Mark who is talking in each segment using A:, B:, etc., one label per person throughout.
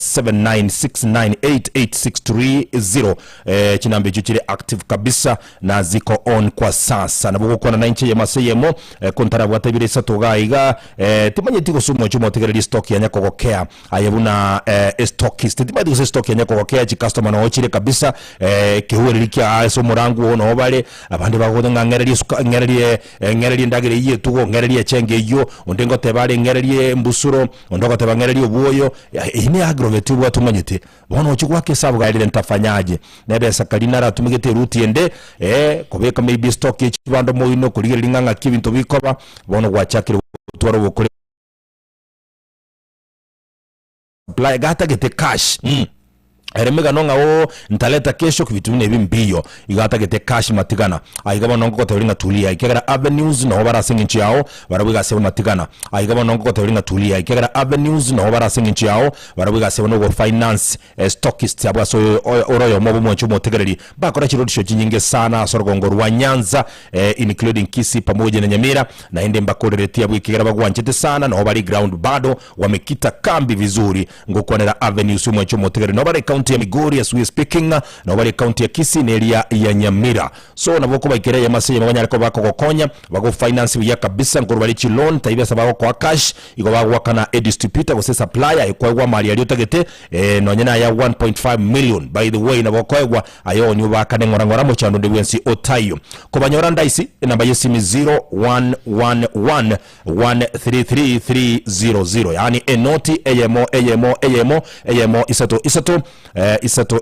A: 79698863 chinambe chuchire active kabisa na ziko on kwa sasa nabugo kona na inche ya maseyemo kontara bwatabire satogaiga timanye tiko sumo chumo tegereri stock ya nyakogokea ayebuna stockist timanye tiko stock ya nyakogokea chi customer no chire kabisa kihuwe likia aso murangu ono obale abandi bagodenga ngererie ndagire yiye tugo ngererie chenge yo ondengo tebale ngererie mbusuro ondoko tebangererie obuoyo ine agrovet bwa tumanyete bono chikwa kesabu gaire ntafanyaje nebe sakalina ratumigete ruti ende kobeka maybe stock y'ikibando mo ino kurigera inganga kibintu bikoba bono gwachakire twaro bukore apply gata gete cash Eremega nonga o ntaleta kesho kuvitu bine bimbiyo igata gete cash matigana aigaba nongo kotoringa tulia ikegera avenues no bara singinchi yao barabuga sebo matigana aigaba nongo kotoringa tulia ikegera avenues no bara singinchi yao barabuga sebo no finance stockist abwa so oroyo mobo mwanchu motegereri bakora chirodisho chinyinge sana sorogongo rwa Nyanza including Kisi pamoja na Nyamira na ende mbakoreretia bwikegera bagwanchete sana no bari ground bado wamekita kambi vizuri ngokonera avenues mwanchu motegereri no bari ya Migori as we speaking na wale county ya Kisi ni area ya Nyamira so na boko baikira ya maseye mabanya liko bako kokonya bako finance ya kabisa ngoro bali loan taibia sabako kwa cash iko bako wakana distributor kwa supplier iko mali ya liotagete no nyana ya 1.5 million by the way na boko kwa ayo ni wakane ngorangora mo chando dewensi otayo kwa banyora ndaisi namba yesimi 0111133300 yani enoti AMO isato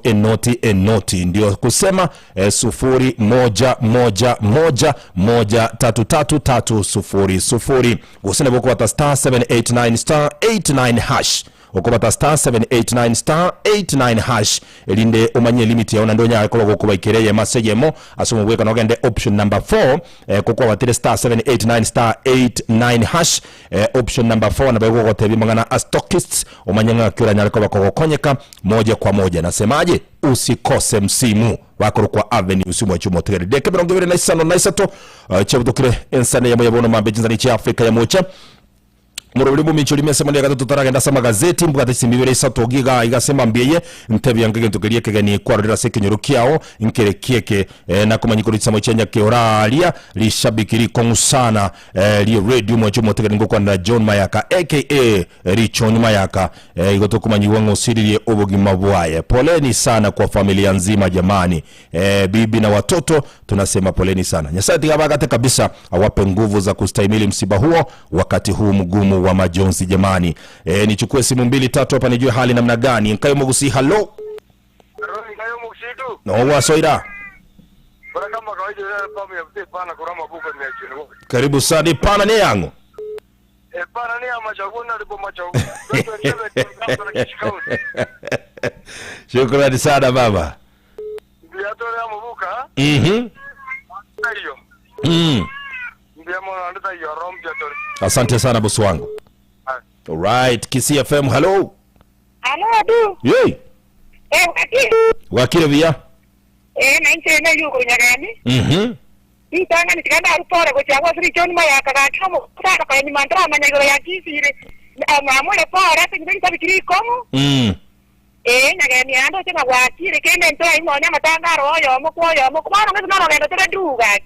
A: enoti ndio kusema 0111133300 usene boko bata star 789 star 89 hash okobata star 789 star 89 hash elinde umanye limit ya onandonya akolo gokuba ikereye masejemo asomo bweka nogende option number 4 kokwa watire star 789 star 89 hash option number 4 na bweko gotebi mangana stockists umanyanga kura nyaleko bakokonyeka moja kwa moja nasemaje usikose msimu wako kwa avenue usimu wa chumo tegere deke berongere na isano na isato chebutokire ensane ya moyabono mambejinza ni chi Afrika ya mocha Murolimu michuli mesema ndiye gatatu taragenda sama gazeti mbugate simbibere satogiga igasema mbiye ntebi yangege ntugerie kegani kwarira sekinyorukiao inkere kieke na kumanyikoritsa mu cyanya keoralia lishabikiri kongusana li radio mu cyo motegere ngoko na John Mayaka aka Richon Mayaka igoto kumanyiwa ngosiriye obugima bwaye poleni sana kwa familia nzima jamani bibi na watoto tunasema poleni sana nyasati gabagate kabisa awape nguvu za kustahimili msiba huo wakati huu mgumu wa majonzi jamani nichukue simu 2-3 hapa nijue hali namna gani nkayo mugusi hello
B: nkayo mugusitu
A: no wasoira
B: bara kama kawaida pamu ya mzee pana kurama buko ni chini
A: karibu sana pana ni yangu
B: pana ni amachaguna ndipo machaguna
A: shukrani sana baba
B: ndio atole amubuka
A: ndio asante sana bosi wangu. Alright, Kisi FM, hello.
C: Hello, Adu.
A: Yey. Wakile via?
C: Na inche na yuko nyagani. Itanga nitikanda arupora ko chagwa siri John Mayaka kamo kutaka kwa ni mantra manyagoro ya Kisi ile. Amule pora tingi tabikiri komo. Nyagani ando tena wakile kende ntoa imonya matangaro yo mo kubana ngezana ngendo tena duga.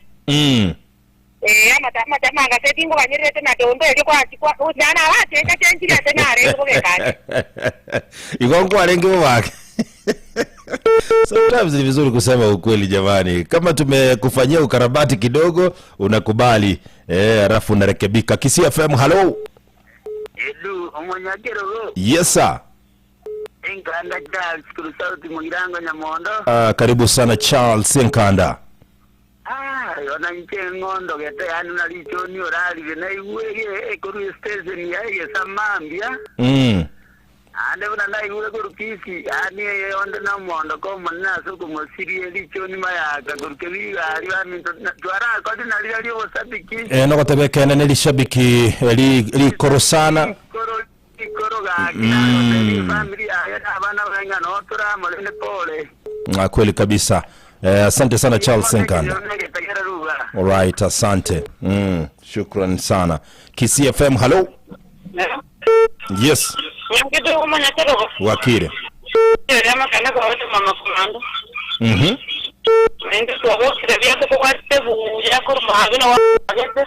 C: Mata manga setingo kanyerete na dondo eke kwa nana wache kachenjira tenare kubekani
A: igongo alengi wake sometimes ni vizuri kusema ukweli jamani kama tumekufanyia ukarabati kidogo unakubali alafu unarekebika Kisi FM hello
B: Edu omonyagero
A: yes sir
B: Enkanda Charles kurusauti mugirango Nyamondo
A: karibu sana Charles Enkanda
B: yona nche ngondo gete anu nalichoni orali na iwege ekuru station ya ye samambia ande bana na iwege kurukisi ani onde na mondo ko manna so ko mosiri lichoni Mayaka kurukebi ali bami twara ko dinali ali osabiki
A: no kotebeke na lishabiki li korosana
B: koro ga kina familia ya bana wenga no tura molene pole
A: kweli kabisa asante sana Charles Nkanda. Alright, asante. Shukran sana. Kisi FM, hello. Yes.
C: Nyangido kumanya teroko.
A: Wakire.
C: Yama kana kwa watu mama komando. Ndio tuwa kirevia kwa tebu yako mahagina wa agete.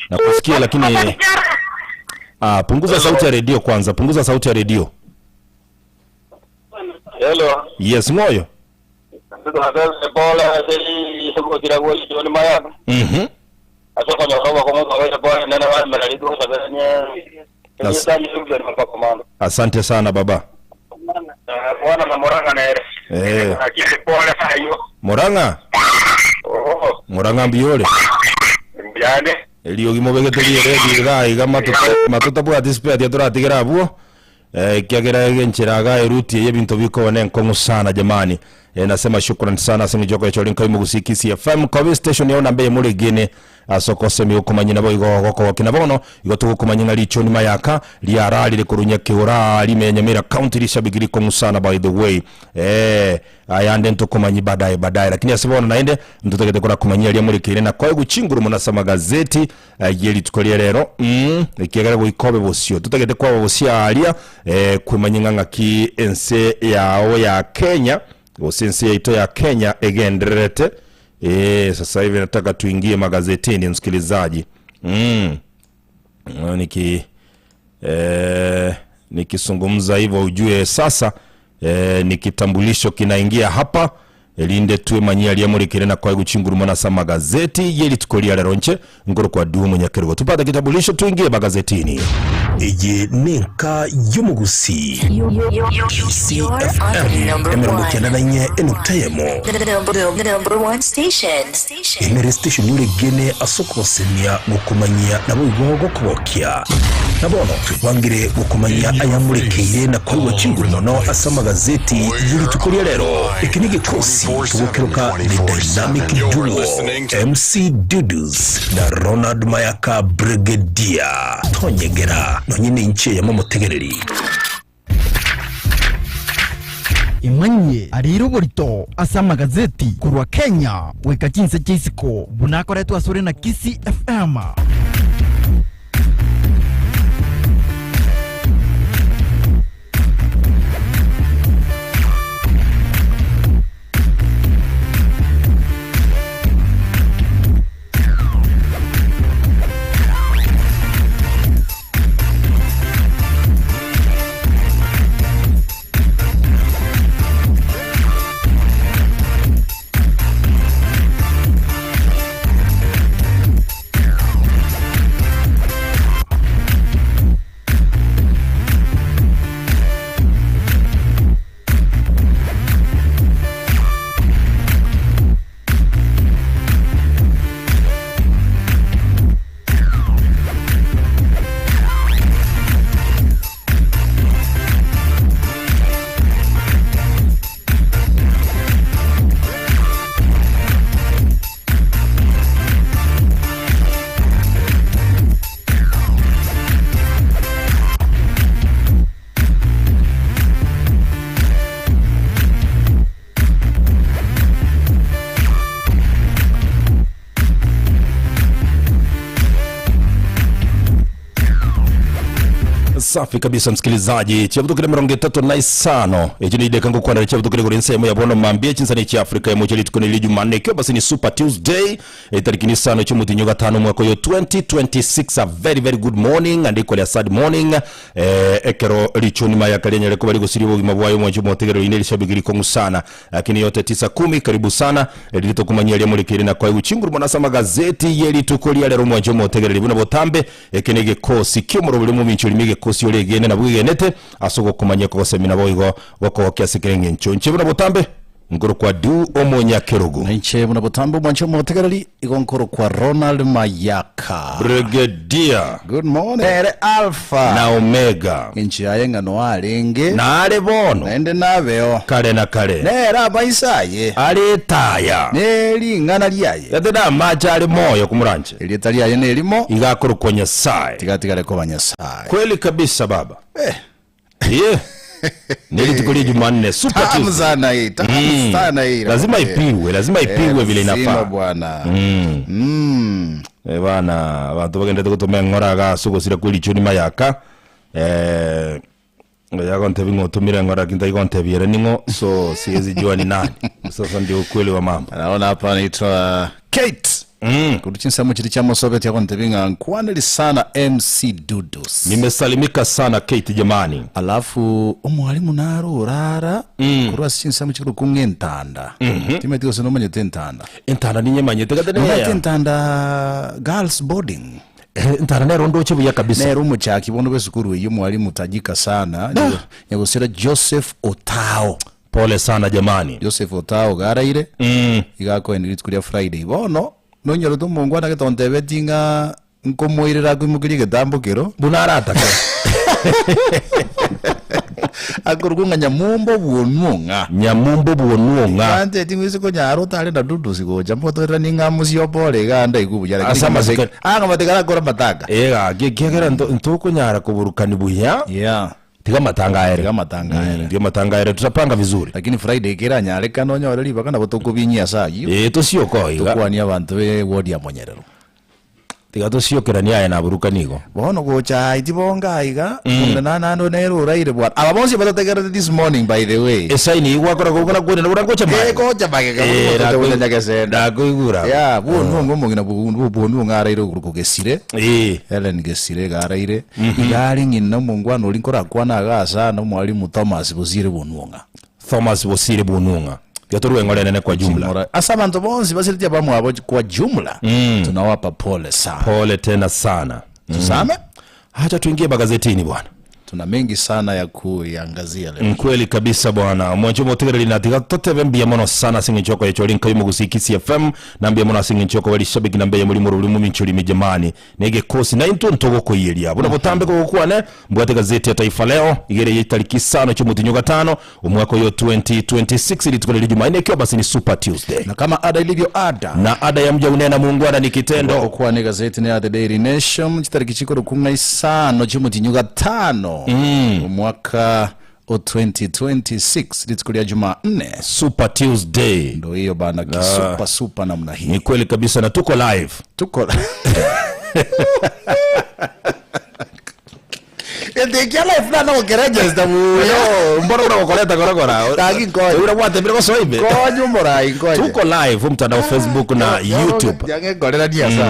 A: Nakusikia lakini punguza sauti ya redio kwanza. Punguza sauti ya redio.
B: Hello.
A: Yes, Moyo.
B: Ndio hata bola zeli soko kila kwa John Mayaka. Asoka na roba kwa kwa bola nana wa mali kwa sababu
A: asante sana baba.
B: Bwana na Moranga na ere. Akili pole hayo.
A: Moranga. Moranga mbiole.
B: Mbiane.
A: Elio gimobegete ready gai gama matuta bwa display ya turatigira buo. Kiagera genchiraga eruti yebinto biko ne nkongu sana jamani. Nasema shukrani sana sini joko ya linka imugusiki CFM kwa station ya nambe muri gene asoko semi ukumanyina bo igoko kinabono igoto kumanyina licho ni mayaka liarali likurunya kiura limenyamira county lishabigiri ko musana by the way ayande ntukumanyi badaye lakini asibona naende ntutegete kora kumanyia lya muri kire na kwa guchinguru munasa magazeti yeli tukolie rero ikiagara go ikobe bosio tutegete kwa bosia alia kumanyinga ngaki ense yao ya Kenya Osensi yaito ya Kenya egenderete. Sasa hivi nataka tuingie magazetini msikilizaji. Nikizungumza hivyo ujue sasa ni kitambulisho kinaingia hapa. Elinde tuwe manyia aliyamuri kirena kwa guchinguru mwana magazeti yeli tukolia leronche ngoro kwa duo munyakerugo tupata kitambulisho tuingie magazetini. Eje nenka yomugusi emerongo kiandana nye enutayemo the number one station emere station yule gene asoko semia gukumanyia nabo igogo kubokia nabono twangire gukumanyia ayamurikire na kwa guchinguru nono asa magazeti yeli tukolia lero ikinige kosi tuwokeruka the dynamic duo MC Dudus na Ronald Mayaka Brigadier Tonyegera nonyine inche ya momotegereri
D: imanye ariro borito asa magazeti kurwa Kenya weka chinse chisiko bunakoretwa sore na Kisi FM.
A: Safi kabisa msikilizaji. Chiabutukire mirongo 3 ejini ide kangu kwa na chiabutukire kuri nsemo ya bono mambie chinsani cha Afrika ya mojeli tukone li Jumanne kyo basi ni Super Tuesday tariki ni sano cy'umutinyo gatano mwaka yo 2026. A very good morning and equally a sad morning. Ekero lichoni maya kalenyere ko bari gusiri bugima bwayo mwanju motegero ine lishabigiri ko musana lakini yote 9:10 karibu sana elito kumanyia muri kire na kwa uchinguru mwanasa magazeti yeli tukolia lero mwanju motegero libuna botambe ekenege kosi kyomoro buli mu mincho limige kosi yole gene na bwigenete asogo kumanya ko semina boigo wako kiasikirenge nchonche buna botambe ngoro kwa du omonyakerugo
E: nche buna botambe mwancho motegerali igonkoro kwa Ronald Mayaka
A: Brigadier.
E: Good morning ere Alpha
A: na Omega
E: nchi ayenga no alenge
A: na ale bono
E: nende nabeo
A: kale na kale
E: nera baisaye
A: ale taya
E: neli ngana liaye
A: yateda macha ale moyo kumuranje
E: ili taliaye nelimo
A: igakoro konya sai
E: tigatigale ko banyasai
A: kweli kabisa baba yeah Nilitukuli Jumanne Super
E: Tamu
A: Tuesday.
E: sana hii, tamu sana hii.
A: Lazima ipigwe vile inafaa.
E: Bwana.
A: Bana abantu bagenda gutuma ngora ga sugo sira kuri chuni mayaka. Yago ntebi ngotumira ngora kinta igontebiere ningo so siwezi jua ni nani. Sasa ndio ukweli wa mambo.
E: Naona hapa anaitwa Kate. Kuduchinsa muchiri cha Mosoveti yako ntebinga nkwaneli sana MC Dudus.
A: Nimesalimika sana Kate jamani.
E: Alafu umwalimu naro urara kurwa chinsa muchiri kumwe ntanda. Timeti gose no manyete ntanda.
A: Ntanda ninye manyete gadene ya.
E: Ntanda girls boarding.
A: Ntanda nero ndo chibuya kabisa.
E: Nero muchaki bono besukuru iyo mwalimu tajika sana. Nyagosera Joseph Otao.
A: Pole sana jamani.
E: Joseph Otao garaire. Igako enilitukulia Friday. Bono nonyoro to mungwana ketontebetinga nkomoirira kwimukiri getambukiro
A: bunarata ka
E: akurunga nyamumbo buonunga ante tingwise ko nyaro tale na dudu siko jambo to rani ngamusio pole ganda ikubujara
A: asama sika
E: anga mategara kora matanga
A: gegera ntoko nyara kuburukani buya tiga matanga ere tutapanga vizuri
E: lakini Friday kera nyare kanonya orali bakana botokubinyia saa hiyo
A: tosio ko iga
E: tukwani abantu be wodi ya Monyerero
A: tiga tosio kerania ya naburukanigo
E: bono gocha itibonga iga nana ndo nero uraire bwana ababonsi batotegera this morning by the way
A: esaini igwa kora gukora kwene no burangocha mai
E: gocha bage ka bono nyakasenda
A: ndakuigura
E: ya buno ngomongina buno ngaraire kugesire Helen gesire garaire igari ngina mungwana olinkora kwana gasa no mwalimu Thomas Bosire Bununga Yatoruwe ngole nene kwa jumla. Asabantu bonsi basilitia bamwe kwa jumla. Tunawapa pole sana.
A: Pole tena sana.
E: Tusame?
A: Hacha tuingie magazetini bwana.
E: Tuna mengi sana ya kuiangazia leo.
A: Kweli kabisa bwana. Mwancho motegere linatiga totebe mbia mono sana singichoko yecho linka yumugusikisi FM nambia mono singichoko wali shabiki nambia muri muri mu minchuri mijamani nege kosi na into ntogo ko yelia buna botambe ko kuane mbwate gazeti ya Taifa Leo igere yitariki sana cy'umutinyo 5 umwaka yo 2026 litukolele Jumanne kyo basi ni Super Tuesday
E: na kama ada ilivyo ada
A: na ada ya mja unena muungwana ni kitendo
E: kwa ne gazeti ne The Daily Nation kitariki chiko kumwa isano cy'umutinyo 5 mwaka o 2026 litukulia Jumanne
A: Super Tuesday
E: ndo hiyo bana super namna hii
A: ni kweli kabisa na tuko live
E: Ndekia live na no kereje stabuyo
A: mbona unakoleta korokora
E: tagi ko
A: unabwate mbere kosoibe
E: ko nyumora ingoje
A: tuko live mtandao Facebook na YouTube
E: yange golera dia sa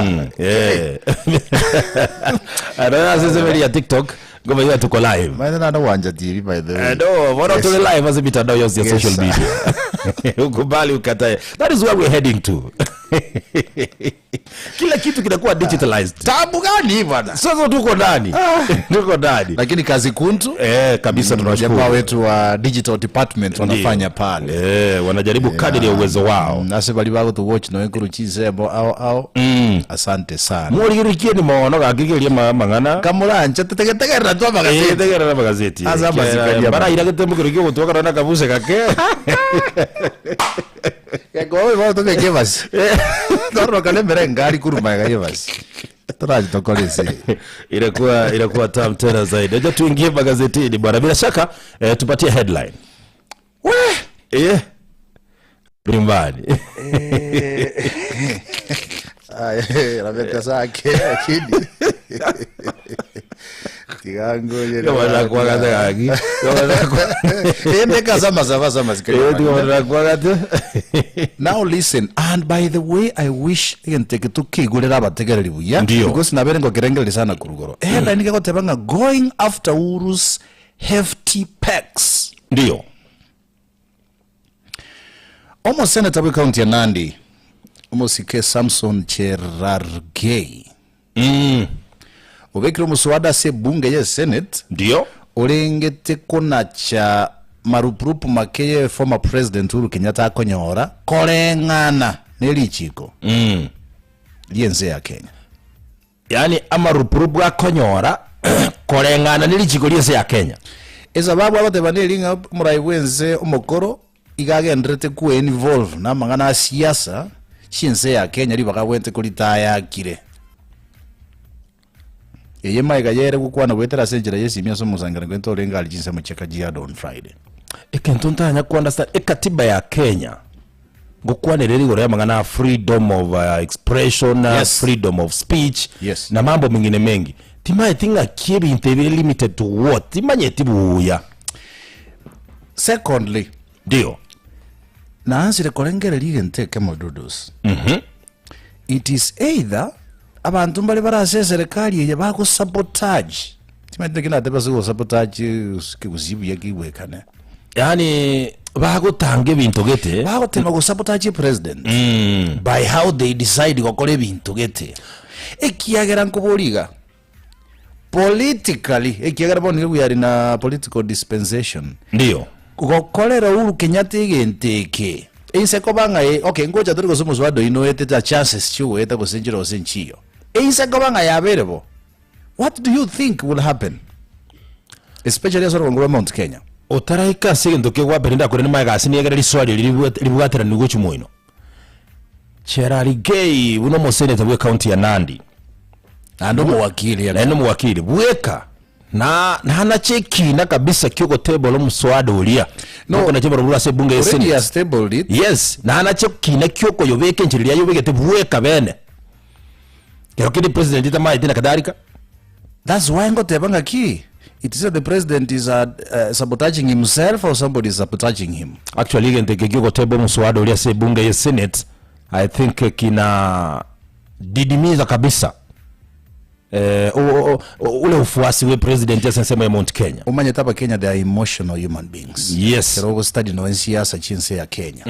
A: ana sasa ya TikTok ngoma hiyo tuko live
E: maana na wanja TV by the way
A: no mbona tuko live as mitandao ya social media ukubali ukatae that is where we're heading to kila kitu kinakuwa digitalized
E: tabu gani bwana
A: sasa tuko ndani
E: lakini kazi kuntu
A: kabisa tunawashukuru
E: jamaa wetu wa digital department wanafanya pale
A: wanajaribu kadiri ya uwezo wao
E: nase bali bago to watch no ekuru chizembo au asante sana
A: mwirikie ni maono gakigeria mangana
E: kamuranje tetegetegera twa magazeti
A: tetegera magazeti
E: azaba zikalia
A: bara iragetembo kirikio gutoka na kabuse kake
E: yego wewe toke kebasi Toro kale merengari kuruma gayevasi. Taraji tokolezi.
A: Inakuwa tamu tena zaidi. Acha tuingie magazetini bwana. Bila shaka tupatie headline. Brimbani.
E: Raveka zake akidi. Kigango yele.
A: Wala kwa gaza gagi.
E: Ende kasama zava zikaya. Now listen, and by the way I wish ngenteke tukigurira abategereri buya because nabere ngo kerengere sana kurugoro. Nike ko tebanga going after Uru's hefty packs.
A: Ndio.
E: Almost Senator we county ya Nandi. Umusike Samson Cherargei. Ubekiro muswada se bunge ya Senate.
A: Ndio.
E: Urengete konacha marupurupu makeye former president Uhuru Kenyatta akonyora korengana nelichiko. Lienze ya Kenya.
A: Yani amarupurupu akonyora korengana nelichiko lienze ya Kenya.
E: Eza babu abate banelinga muraiwenze umokoro igagendrete ku involve na mangana siasa chinse ya Kenya libaka wente kulitaya kire. Yeye maiga yere gukwana wetera senjera yesimia so muzangana kwento olenga alijinsa mucheka jiado on Friday.
A: Ekentonta nya ku understand ekatiba ya Kenya gukwane reri gore magana freedom of expression, freedom of speech na mambo mengine mengi. Tima itinga kibi intebe limited to what? Timanye tibuya.
E: Secondly,
A: dio
E: na ansire kolengere ligenteke modudos. It is either abantu mbali barase serikali ye bako sabotage. Timanye kina teba so sabotage kikuzibu yakiwekane.
A: Yani bako tange bintu gete
E: bako tema go sabotage president by how they decide gukora bintu gete ekiagera nkuburiga politically ekiagera bonire kuyari na political dispensation
A: ndio
E: gukorera Uhuru Kenyatta igenteke inse ko banga okay ngoja turi gusoma zwado ino eteta chances chiwe eta gusenjira osenchiyo inse ko banga yaberebo. What do you think will happen, especially as on Mount Kenya?
A: Otaraika sigendo ke gwa berinda kore nima gasi ni egera liswali libugatera nugo chumuino Cherari Gay uno mo senator we county ya Nandi
E: ando mu wakili buweka na
A: hana cheki na kabisa kyoko table lo muswado ulia no na chebo rula se bunge
E: already has tabled it.
A: Yes na hana cheki na kyoko yobeke nchiriya yobeke buweka bene kero kidi president ita mai tina kadarika.
E: That's why ngote banga ki it is the president is sabotaging himself or somebody is sabotaging him.
A: Actually gente kyoko table muswado ulia se bunge ya Senate I think kina didimiza kabisa ule ufuasi we president ya sensema ya Mount Kenya.
E: Umanye tapa Kenya they are emotional human beings.
A: Yes.
E: Kero study no siasa chinse ya Kenya.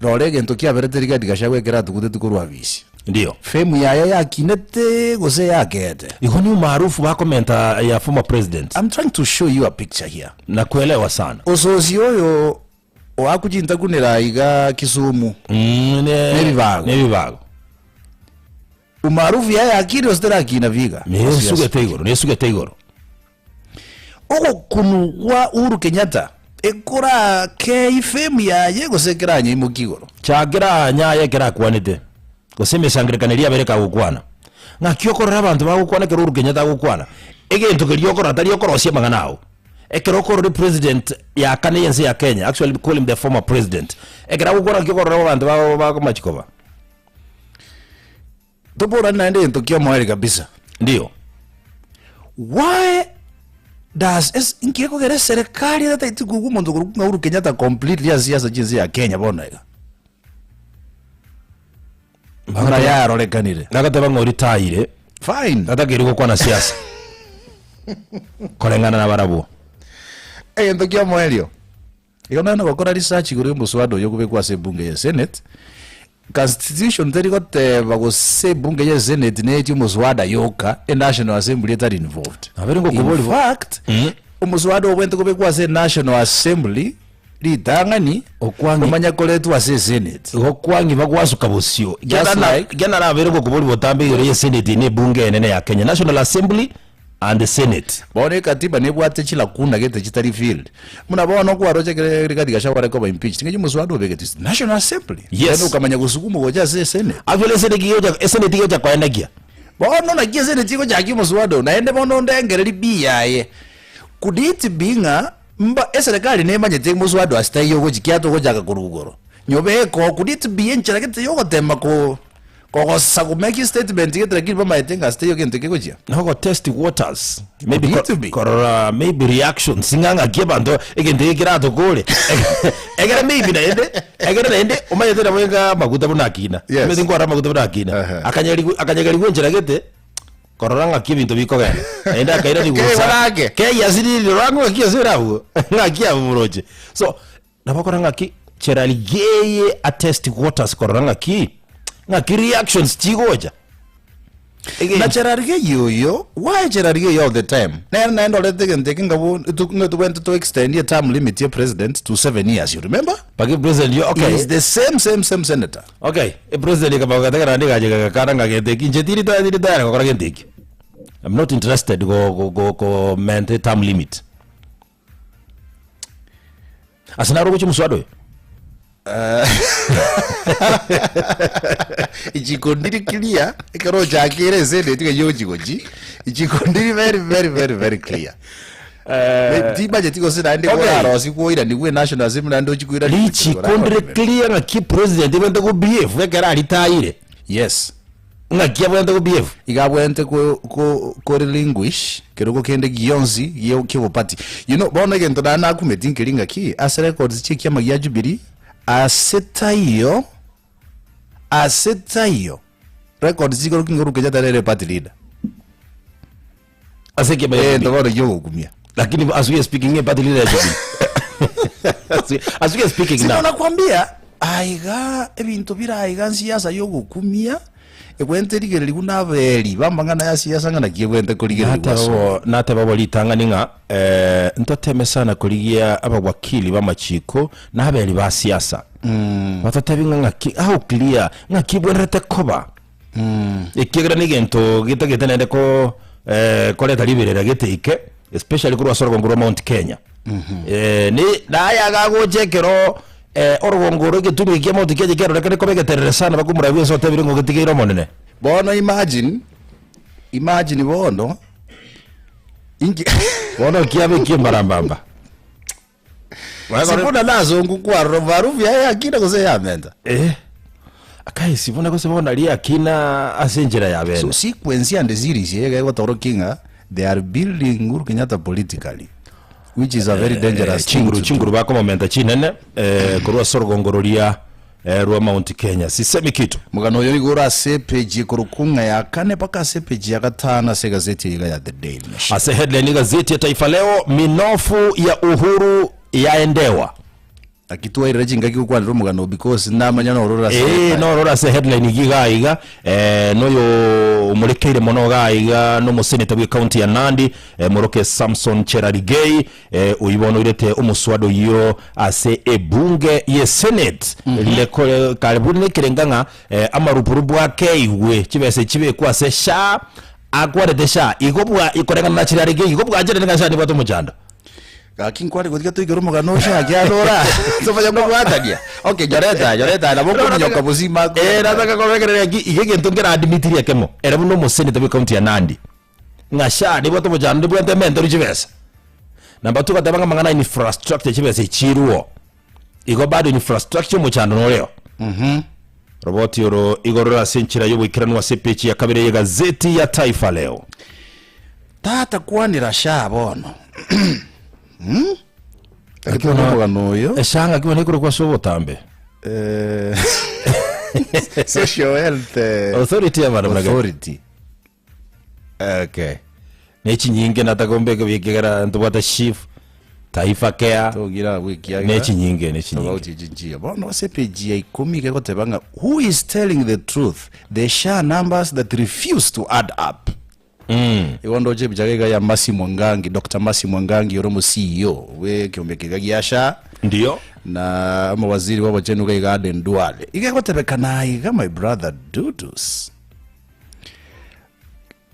E: Rolege ntokia bereteriga digashagwe kera tukude tukurwa visi.
A: Ndio.
E: Femu ya kinete gose ya gete.
A: Ikoni umaarufu wa komenta ya former president.
E: I'm trying to show you a picture here.
A: Na kuelewa sana.
E: Osozi oyo wakujinta kunera iga Kisumu.
A: Nebibago.
E: Umaarufu ya akiri ostera kina viga.
A: Nesuge tegoro.
E: Oko kunu wa Uhuru Kenyatta. Ekora ke femu ya yego sekeranye imukigoro.
A: Chagira nya yekera kwanete. Goseme sangrekaneria bereka gukwana. Nga kyokora abantu bagukwana ke Uhuru Kenyatta gukwana. Egento ke lyokora atari okora osie maganao. Ekeroko the president ya Canadian ya Kenya, actually call him the former president. Ekera gukwana kyokora abantu ba machikoba.
E: Topora naende ntokio mwali kabisa.
A: Ndio.
E: Why does inkeko gere serikali data itugugu muntu kurukunga Uhuru Kenyatta completely ya siasa jinsi ya Kenya bona ega. Bana ya rolekanire.
A: Nakateba ngori taire.
E: Fine.
A: Tata kiriko kwa na siasa. Kolengana na barabu.
E: Ntokio mwelio. Yona na gukora research kuri muswado yo kubekwa se bunge ya Senate. Constitution teri gote bagose bunge ya Senate ne muswada yoka a National Assembly tari involved. In fact, umuswada obwente kubekwa se National Assembly litangani
A: okwangi
E: umanya koletu ase Senate.
A: Okwangi bagwasuka bosio. Gena na bereko kuboli botambe yore ya Senate ne bunge nene ya Kenya National Assembly and the Senate.
E: Bone katiba ne bwate chila kuna gete chitari field. Muna bona ko aroje kati gashawara ko ba impeach. Ngeje muswado obegete National Assembly.
A: Yes.
E: Ndio kamanya gusukumu goja se Senate.
A: Actually Senate yoja kwa enagia.
E: Bono na giye Senate ko jaki muswado na ende bono ndengere biyaye. Kuditi binga mba serikali ne manyete muswado astayo go jikiato go jaka kurugoro. Nyobe ko kuditi biye nchira gete yogo tema ko sagu make statement get like ba maitenga stay again take goja
A: no test waters maybe reaction singanga kibando egende kirato gole egere maybe na ende umayete na mwenga maguta bunakina mezi ngora maguta bunakina akanyagari gwenjera gete kororanga kibinto bikogena enda kaira digusa ke yasiri rango kiyasira huo ngakia buroje so nabakoranga ki cherali geye a test waters kororanga ki na ki reactions chigoja
E: na cherarige yoyo why cherarige all the time na ndo let again taking to went to extend your term limit your president to 7 years you remember
A: pagi president you okay
E: is the same senator
A: okay a president ka gatagara ndiga karanga gete kinjetiri da ko genteki I'm not interested go maintain term limit asina rogo chimuswado
E: Ichikondiri clear ikaro chakire sende tika yoji goji ichikondiri very very very very clear. Ti budget iko sina ande kwa rosi kuira ni we national assembly ando chikuira
A: ichikondiri clear nga ki president wende ku BF wekera alitaire.
E: Yes.
A: Nga kia wende ku BF
E: igabwente ko relinquish keroko kende gionzi yo kibo party. You know bona gento dana ku metinkiringa ki as records chiki ama ya Jubilee asetayo record ziko kingoruke jata party leader
A: aseke ba
E: ndo yo kumia
A: lakini as we speaking party leader as we speaking now
E: nakwambia aiga ebintu bira aiga siasa yo gukumia ekwente ligere liguna beli bambangana ya siasa ngana kiegwente kuligere
A: nate babo litanganinga ntoteme sana kuligia abawakili bamachiko na abeli ba siasa batatebinga ngaki aho clear ngakibwerete koba ikigira nigento gitagetenende ko koleta liberera gitike especially kuri wasoro ngoro Mount Kenya ni daya gagojekero orogongoro gitumi kia Mount Kenya kero rekane ko begeterere sana bakumura bweso tebiringo gitigiro monene
E: bono imagine bono ingi
A: bono kiabe kimbarambamba
E: sibona nazo ngukwa rovaru ya akina kose yamenda
A: akai sibona kose bona lia akina asenjera yabene
E: so sequence and series yega gotoro kinga they are building Uhuru Kenyatta politically which is a very dangerous
A: chinguru bako momenta chinene kurwa sorogongororia rwa Mount Kenya sisemi kitu
E: mugano yo igora sepeji kurukunga ya kane paka sepeji ya gatana se gazeti ya The Daily Nation
A: ase headline gazeti ya Taifa Leo minofu ya Uhuru yaendewa
E: akitua ireji ngaki kwa mugano because namanya no rora
A: no rora se headline gigaiga noyo umulekeire mono gaiga no museneta wa county ya Nandi Moroke Samson Cherarigei uyibono irete umuswado yo ase ebunge ye Senate leko karibuni kirenganga amarupurubu akeiwe kibese kibe kwa se sha akwarete sha igobwa ikorenga na Cherarigei igobwa ajere nga sha ni bato mujanda
E: Kakin kwari kutika tuikero mugano sha kiadora sofanya kwa dia okay joreta na boko nyoka buzima
A: nataka korekerera igege ntongera admitiri yakemo era buno museneta wa county ya Nandi ngasha ni bato mujanda bwente mentori chibesa namba tuka tabanga mangana infrastructure chibesa chiruo igo bado infrastructure muchando no leo roboti yoro igorora senchira yo wikirano wa sepechi ya kabere ya gazeti ya Taifa Leo
E: tata kwanira sha bono akiwa mugano yo
A: eshanga kiwa nikuru kwa sobo tambe
E: social health
A: authority ya mara
E: authority
A: okay nechi nyinge natakombeke bikigara ntubata chief Taifa Care
E: togira wiki ya
A: nechi nyinge
E: bono sepeji ya 10 ke gotebanga who is telling the truth the share numbers that refuse to add up iwondo je bijagega ya Massimo Ngangi Dr. Massimo Ngangi yoromo CEO we kiombekega giasha
A: ndio
E: na mawaziri wabo jenu ga Garden Duale igakotebekana iga my brother Dudus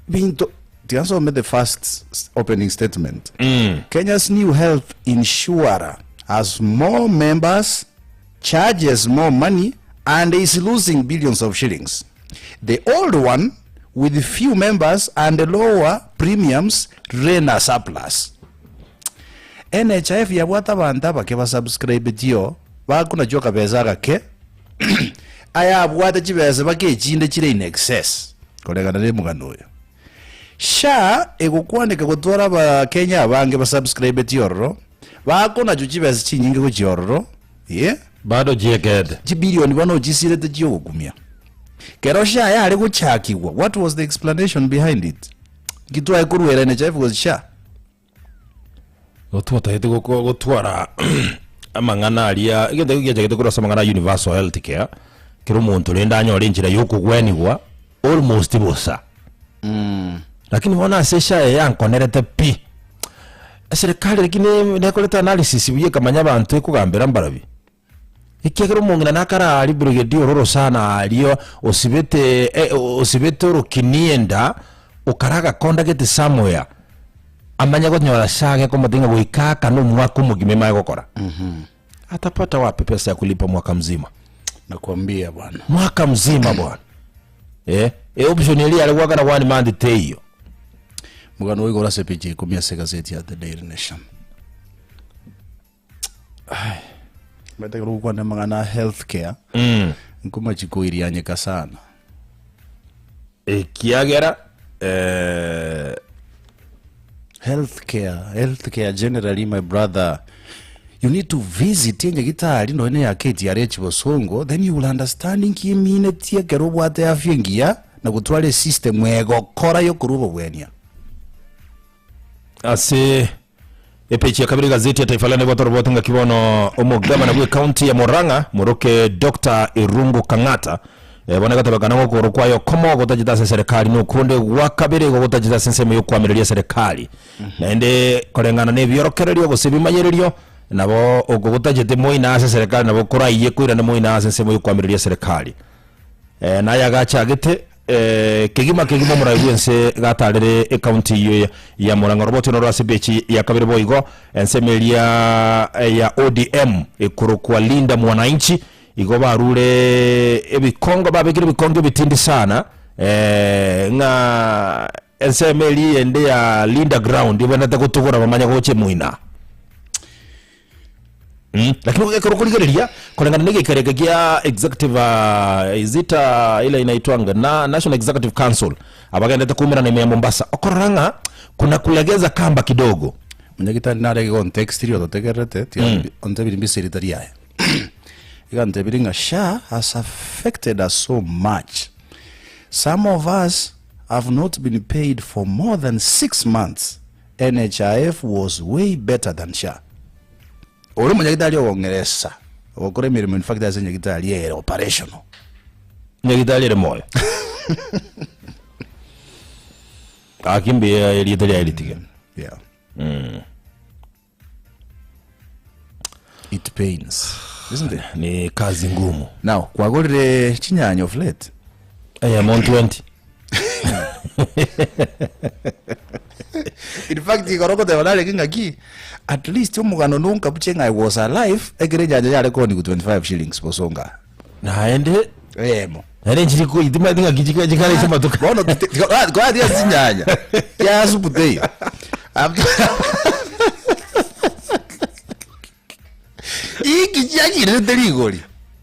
E: binto Tianso made the first opening statement Kenya's new health insurer has more members, charges more money and is losing billions of shillings. The old one with few members and lower premiums reign a surplus. NHIF ya wata banda bakeba subscribe tio bakuna joka bezaga ke aya bwata chibeza bakechinde chire in excess kolega na mugano yo sha egukwaneka gutwara ba Kenya bange ba subscribe tio bakuna chibeza chinyinge ku chiorro
A: bado jeged
E: jibilioni bano jisire te jio gumia kero sha ya ari guchakiwa what was the explanation behind it gitwa ikuruera NHIF was sha
A: otwata hete gutwara amangana aria igende gigeje gitokura samangana universal health care kiro muntu lenda nyore njira yokugwenigwa almost bosa lakini wana sesha yankonerete pi serikali lakini nekoleta analysis biye kamanya bantu ekugambira mbarabi ikegero mungina nakara ali brigadier roro sana aliyo osibete rukinienda ukaraga contact somewhere amanya gonyora shage ko mutinga guikaka no mwako mugime mai gukora atapata wapi pesa ya kulipa mwaka mzima?
E: Nakwambia bwana.
A: Mwaka mzima bwana. Option ile alikuwa kana 1 month te hiyo.
E: Mugano wiko la CPG kumia gazeti ya The Daily Nation. Mete kwa na mangana healthcare. Nkuma chiko irianyeka sana.
A: Kiagera
E: healthcare generally, my brother, you need to visit yenye gitari no ene ya KTRH Bosongo, then you will understand inki mine tia kerobo ate afyengia na gutwale system ego kora yo kurubo bwenia.
A: Ase epechi ya kabiri gazeti ya Taifa Leo nebo torobota nga kibono omugama na bwe county ya Murang'a muroke Dr. Irungu Kang'ata bona gatabagana ngo korokwayo komo gotajita serikali no kunde wakabere go gotajita sensemo yo kwamireria serikali naende korengana ne byorokererio gosibimanyererio nabo ogo gotajite moina serikali nabo koraiye kwira ne moina sensemo yo kwamireria serikali na yagacha gite kegima muraiwense gatarere county yo ya Murang'a roboto no rasibechi ya kabere boigo ensemeria ya ODM ekurokwa Linda Mwananchi igo barure ebikongo babekire bikongo bitindi sana nga ensemeli ende ya Linda Ground ibona takutugura bamanya goche muina lakini ukekorokuligereria kolengana nige kareka kia executive izita ile inaitwanga na National Executive Council abagenda takumira na Mombasa okoranga kuna kulegeza kamba kidogo
E: mnyagita nare context rio totegerete onte bimbisiri taria Igantebiringa SHA has affected us so much. Some of us have not been paid for more than 6 months. NHIF was way better than SHA. Olu mnyagitali ongeresa. Okore mirimo in fact ase nyagitali era operational.
A: Nyagitali era moyo. Akimbe yalitali yalitige.
E: Yeah. It pains. Isn't it?
A: Ni kazi ngumu.
E: Now, kwa gore chinyanya of late.
A: Amount 20.
E: In fact, ikoroko de wala kinga ki at least umugano nunka buchenga I was alive egere nyanya yale ko ni 25 shillings Bosonga.
A: Na ende
E: emo.
A: Ene njiko idima dinga kijika jikale chama tuka.
E: Bono kwa dia chinyanya. Ya suputei. Iki chaki ndiri goli.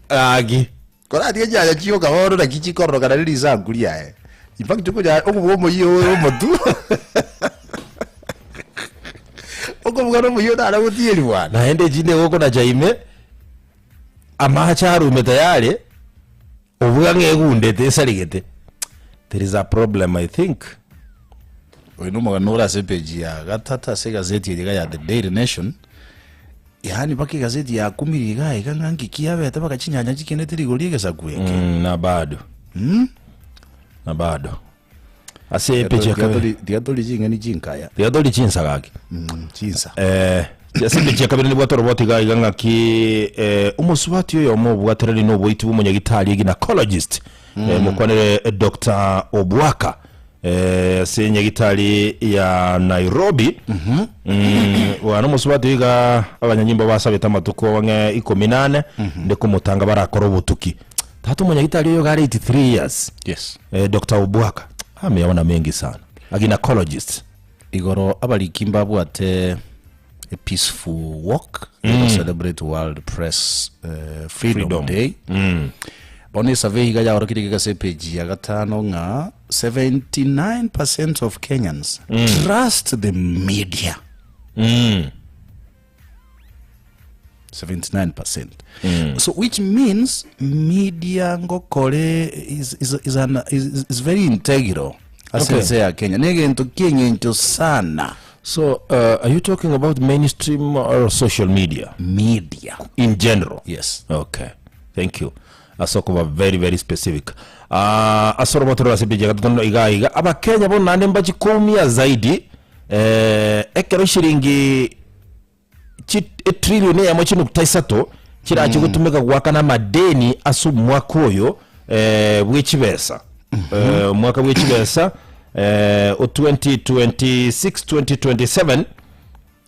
A: Agi.
E: Kora dia nyanya chiyo gahoro na kichikoro kana riri zangulia In fact tuko ja omo yiyo omotu. Okomugano muyo dara gutieri bwana.
A: Na ende jine woko na jaime amacharu metayale ovuga ngegunde tesaligete. There is a problem I think.
E: Oino maganora sepeji ya gatata se gazeti ya The Daily Nation. Yani baki gazeti ya 10 iga ikangangi kiabe tabaka chinyanya chikene tirigoliege sakueke.
A: Na bado. Na bado. Ase peche kabiri.
E: Diatoli jinga ni jinkaya.
A: Diatoli chinsa gaki.
E: Chinsa.
A: Ase peche kabiri ni bwato roboti ga iganga ki umusubati yo mu bwatereri no boyitu umunyagitali gynecologist. Mukwanere Dr. Obwaka. Senye gitali ya Nairobi wana musubati iga abanyanyimbo basabe tamatuko wange 18 ndeko mutanga barakora ubutuki tatu mwenye gitali yo gari 83 years.
E: Yes.
A: Dr. Obwaka ameona mengi sana gynecologist
E: igoro abalikimba bwate a peaceful walk to celebrate World Press Freedom Day. Bone survey ga ya orokiri ga page ya gatano nga 79% of Kenyans trust the media. 79%. So which means media ngokore is very integral. Asese ya Kenya. Nege into Kenya into sana.
A: So are you talking about mainstream or social media?
E: Media
A: In general?
E: Yes.
A: Okay. Thank you. Asoko very very specific. Asoroboto rasibije gatondo iga aba Kenya bo nande mbachi 10 zaidi ekero shiringi trillion ya mochino kutaisatu kira kigutumika gwakana madeni asu mwaka oyo bwechibesa mwaka bwechibesa 2026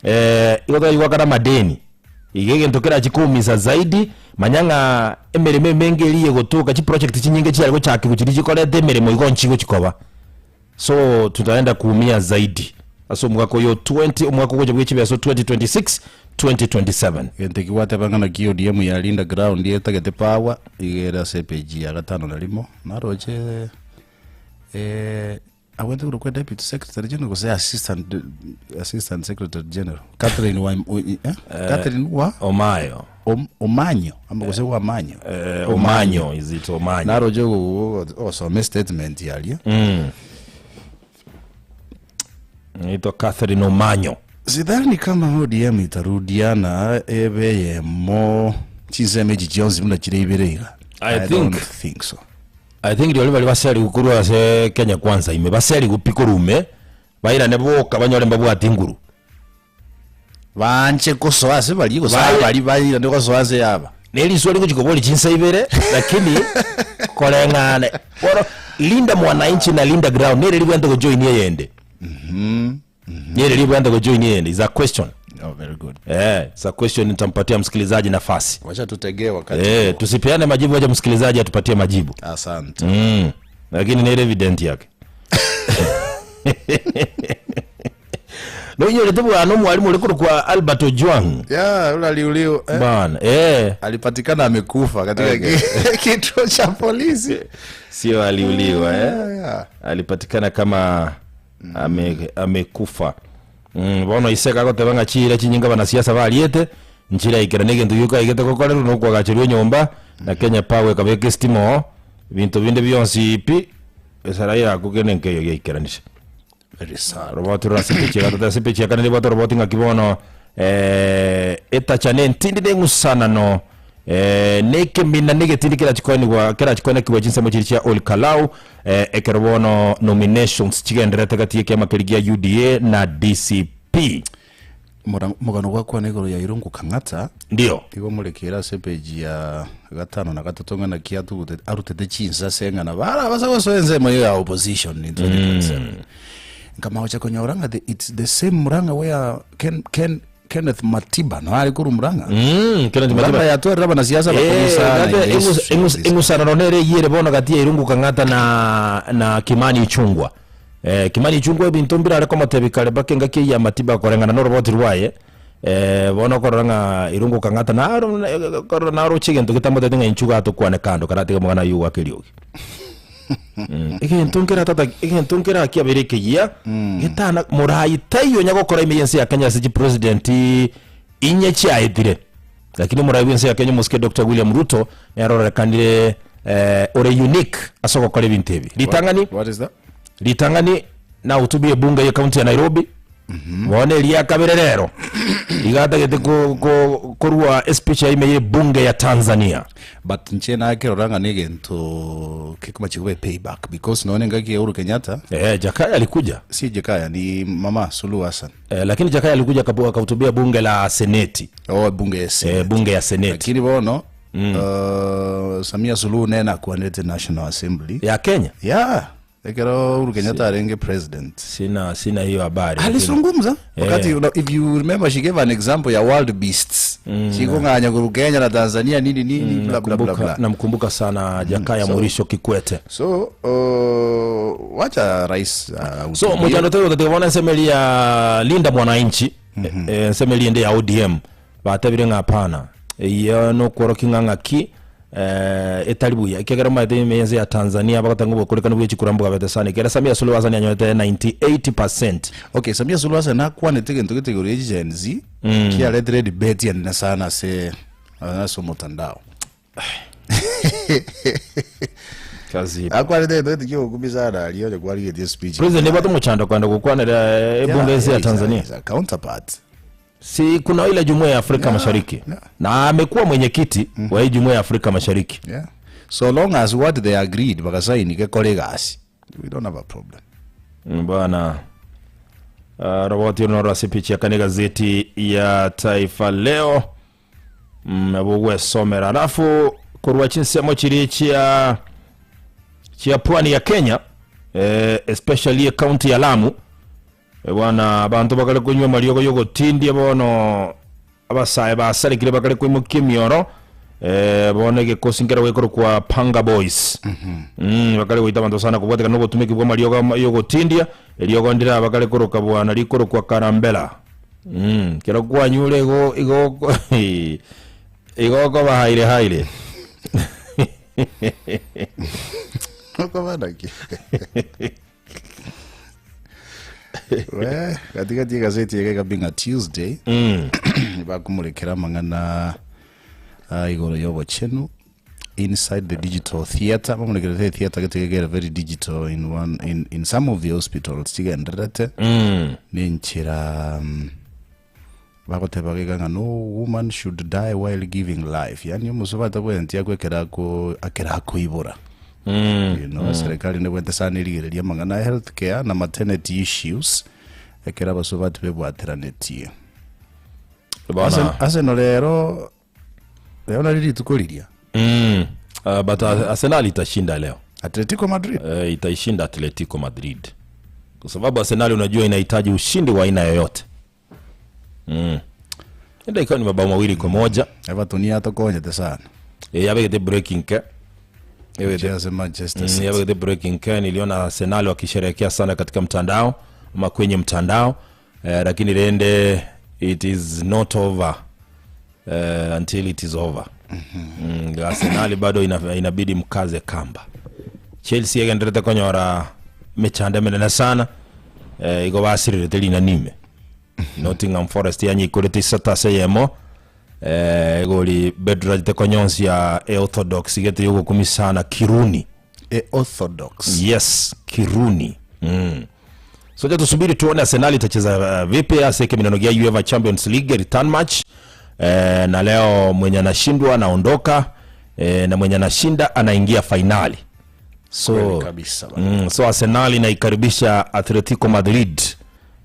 A: 2027 igotari gwakana madeni igege ntokera chikumiza zaidi manyanga emereme mengeliye gotuka chi project chinyinge cyariko cyake gukiri gikorete emeremo igonchi chikoba so tutaenda kuumia zaidi aso mwaka yo 20 umwaka goje bw'ekibeso 2026 2027
E: ente kiwate bangana kiyo DM ya Linda Ground yetagete power igera CPG ya gatano na limo naroje I went to the Deputy Secretary General, was Assistant Secretary General. Catherine
A: Omayo.
E: Omanyo. I'm going to say Omanyo.
A: Omanyo, is it Omanyo?
E: Narojo also a statement yali.
A: Ito Catherine Omanyo.
E: Sidhani kama ODM itarudiana ebe mo chiseme jijonzi muna chireibereira. I don't think so.
A: I think the Oliver basari gukuru ase Kenya Kwanza ime basari gupikurume baira nebo kabanyore mbabu atinguru
E: banche kosoase bali bali ndiko kosoase yaba
A: neli swali kujikoboli chinsa ibere lakini kolengane poro Linda Mwananchi na Linda Ground neli libwenda ko join yende neli libwenda ko join yende is a question.
E: Oh, very good.
A: It's a question nitampatia msikilizaji nafasi.
E: Wacha tutegee wakati.
A: Tusipeane majibu, wacha msikilizaji atupatie majibu.
E: Asante.
A: Lakini ni evident yake. Ndio ile tibu ano mwalimu alikuwa kwa Albert Ojwang.
E: Yeah, yule aliuliwa.
A: Bana,
E: alipatikana amekufa katika kituo cha polisi.
A: Sio aliuliwa, alipatikana kama amekufa. Bono iseka gote banga chira chinyinga bana siasa baliete nchira ikiranege nduyuka igete kokorero no kwa gachirwe nyomba na Kenya Power kabeke stimo bintu binde byonsi ipi esaraira kugene nkeyo yikiranisha
E: very sad
A: robot rasipichi gata sipichi kana ni boto robot ngakibono eta chane ntindi dengu sana no neke mina negetindi kila chikoni kwa jinsi mo chiricha Ol Kalau ekerobono nominations chigendera tagati kema kirigia UDA na DCP
E: mugano gwakwa negoro ya Irungu Kang'ata
A: ndio
E: igo murekera sepeji ya gatano na gatatu ngana kiatu arutete chinsa senga na bara basagosoenze mo ya opposition in 2027 kama wacha konyoranga it's the same Muranga where Kenneth Matiba no ali kuru Muranga
A: Kenneth Matiba
E: ya tu raba na siasa bakomisa
A: ingusana ronere yire bono gati ya Irungu Kang'ata na Kimani Ichung'wah Kimani Ichung'wah bintombira ariko matebikale bakenga ke ya Matiba korengana no robot rwaye bono koranga Irungu Kang'ata na ro chigento kitambo tenga inchuga to kwane kando karate mwana yu wakiriogi ikentongera kia berekegia gitana murai tayo nyagokora emergency ya Kenya City President inye chaithire lakini murai wense ya Kenya Muske Dr. William Ruto yarora kandire ore unique asogokora ibintu ebi litangani
E: what is that
A: litangani na utubie bunge ya county ya Nairobi wone lia kabirero igata gete korwa speech ya ime bunge ya Tanzania
E: but nchena yake oranga negento kikuma chikube payback because naone ngaki Uhuru Kenyatta
A: Jakaya alikuja
E: si Jakaya ni Mama Suluhu Hassan
A: lakini Jakaya alikuja akahutubia bunge la seneti bunge ya seneti
E: lakini bono Samia Suluhu nena kuanete National Assembly
A: ya Kenya
E: ekero Uhuru Kenyatta arenge president
A: sina hiyo habari
E: alizungumza wakati if you remember she gave an example ya wild beasts chikonganya ku Kenya na Tanzania nini bla bla bla
A: namkumbuka sana Jakaya Mrisho Kikwete
E: so wacha rais
A: so mjano tero tuteona semeli ya Linda Mwananchi semeli ndio ya ODM batabire ngapana iyo no korokinganga ki etalibuya kegera maide meze ya Tanzania bakatangubo kurekana bwe chikurambuka bete sana kera Samia Suluhu Hassan yanyote 98%.
E: Okay, Samia Suluhu Hassan akwa netege ntoketegori Gen Z kia red debate ya nina sana se anaso mtandao
A: kazi
E: akwa red debate kio kubizana aliyo kwa ile speech
A: president ne bato muchanda kwanda kukwana bunge ya Tanzania
E: counterpart
A: si kuna ile Jumuiya ya Afrika Mashariki na amekuwa mwenyekiti wa hii Jumuiya ya Afrika Mashariki
E: so long as what they agreed bakasaini ke colleagues we don't have a problem
A: bwana roboti no speech ya kane gazeti ya Taifa Leo mabugwe somera alafu kurwa chinsemo chiri chia pwani ya Kenya especially county ya Lamu bwana abantu bakale kunywa maliyoko yogo tindi bono abasaye basarikire bakare kwimukia mioro bone gekosingera wekoro kwa Panga Boys bakare wita bantu sana kubwateka no gutumiki bwa marioga yogotindia eliogo ndira bakare koroka bwana likoro kwa Karambela kero kwa nyule igo ko haire
E: Noko badaki. We, katika gazeti yake binga Tuesday. Bakumurekera mangana igoro yobo chenu inside the digital theater. Bamurekera the theater get very digital in some of the hospitals tigendrete. Ninchira bakotebagega no woman should die while giving life. Yani musubata bwenti yakwekerako akerako ibora. You know, serikali ne bwente sana irigereria mangana healthcare na maternity issues ekera basubati bebwateraneti. Arsenal lero lili tukoliria.
A: But Arsenal itashinda leo.
E: Atletico Madrid
A: itaishinda Atletico Madrid. Kwa sababu Arsenal unajua inahitaji ushindi wa aina yoyote. Ndio ikawa ni mabao mawili kwa moja.
E: Everton atakonye sana.
A: Yabegete breaking ke.
E: Manchester City.
A: Yabegete breaking ke niliona Arsenal wakisherehekea sana katika mtandao ama kwenye mtandao. Lakini rende it is not over until it is over. Arsenal bado inabidi mkaze kamba. Chelsea yagenderete konyora mechande menena sana. Igo basirire telina nime. Nottingham Forest yanyikurite satase yemo goli Bedraj te konyonsi ya Orthodox igete yugo kumisana Kiruni
E: Orthodox.
A: Yes, Kiruni. So tusubiri tuone Arsenal itacheza vipi aseke minanogi ya UEFA Champions League return match. Na leo mwenye anashindwa anaondoka na mwenye anashinda anaingia finali. So so Arsenal inaikaribisha Atletico Madrid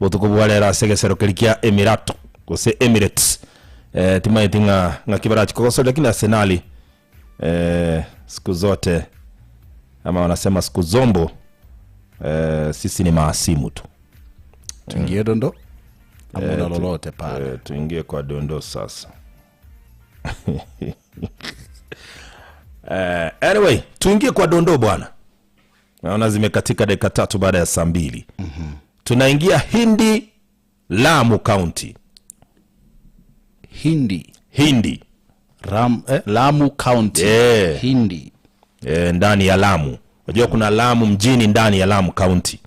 A: botukubwalera segesero kelikia Emirates timaitinga ngakibarachi kokoso, lakini Arsenal siku zote ama wanasema siku zombo sisi ni maasimu tu.
E: Tuingie dondo amuna lolote pale.
A: Tuingie kwa dondo sasa. Anyway, tuingie kwa dondo bwana. Naona zimekatika dakika 3 baada ya saa 2. Tunaingia Hindi Lamu County. Hindi
E: Lamu County. Hindi
A: ndani ya Lamu. Unajua kuna Lamu mjini ndani ya Lamu County.